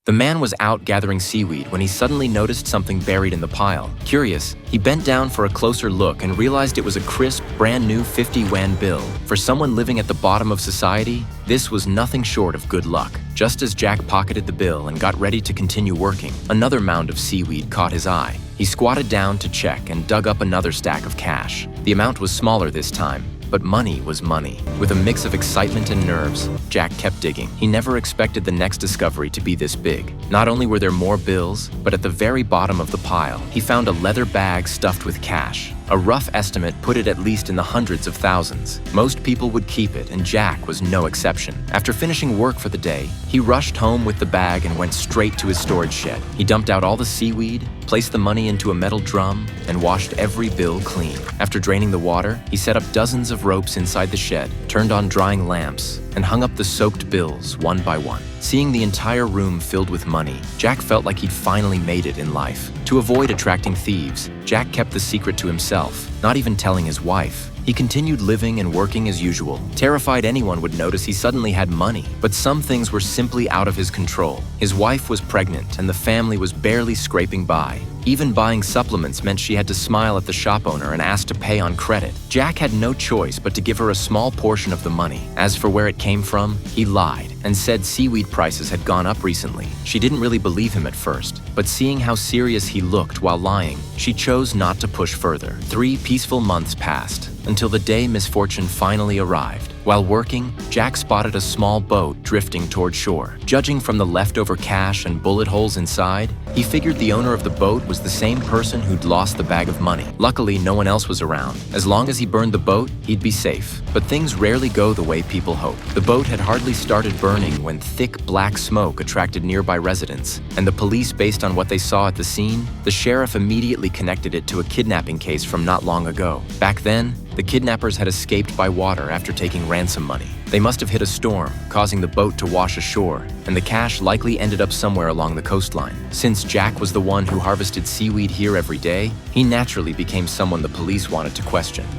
The man was out gathering seaweed when he suddenly noticed something buried in the pile. Curious, he bent down for a closer look and realized it was a crisp, brand new 50 yuan bill. For someone living at the bottom of society, this was nothing short of good luck. Just as Jack pocketed the bill and got ready to continue working, another mound of seaweed caught his eye. He squatted down to check and dug up another stack of cash. The amount was smaller this time, but money was money. With a mix of excitement and nerves, Jack kept digging. He never expected the next discovery to be this big. Not only were there more bills, but at the very bottom of the pile, he found a leather bag stuffed with cash. A rough estimate put it at least in the hundreds of thousands. Most people would keep it, and Jack was no exception. After finishing work for the day, he rushed home with the bag and went straight to his storage shed. He dumped out all the seaweed, placed the money into a metal drum, and washed every bill clean. After draining the water, he set up dozens of ropes inside the shed, turned on drying lamps, and hung up the soaked bills one by one. Seeing the entire room filled with money, Jack felt like he'd finally made it in life. To avoid attracting thieves, Jack kept the secret to himself, not even telling his wife. He continued living and working as usual, terrified anyone would notice he suddenly had money. But some things were simply out of his control. His wife was pregnant and the family was barely scraping by. Even buying supplements meant she had to smile at the shop owner and ask to pay on credit. Jack had no choice but to give her a small portion of the money. As for where it came from, he lied and said seaweed prices had gone up recently. She didn't really believe him at first, but seeing how serious he looked while lying, she chose not to push further. 3 peaceful months passed, until the day misfortune finally arrived. While working, Jack spotted a small boat drifting toward shore. Judging from the leftover cash and bullet holes inside, he figured the owner of the boat was the same person who'd lost the bag of money. Luckily, no one else was around. As long as he burned the boat, he'd be safe. But things rarely go the way people hope. The boat had hardly started burning when thick black smoke attracted nearby residents, and the police, based on what they saw at the scene, the sheriff immediately connected it to a kidnapping case from not long ago. Back then, the kidnappers had escaped by water after taking ransom money. They must have hit a storm, causing the boat to wash ashore, and the cash likely ended up somewhere along the coastline. Since Jack was the one who harvested seaweed here every day, he naturally became someone the police wanted to question.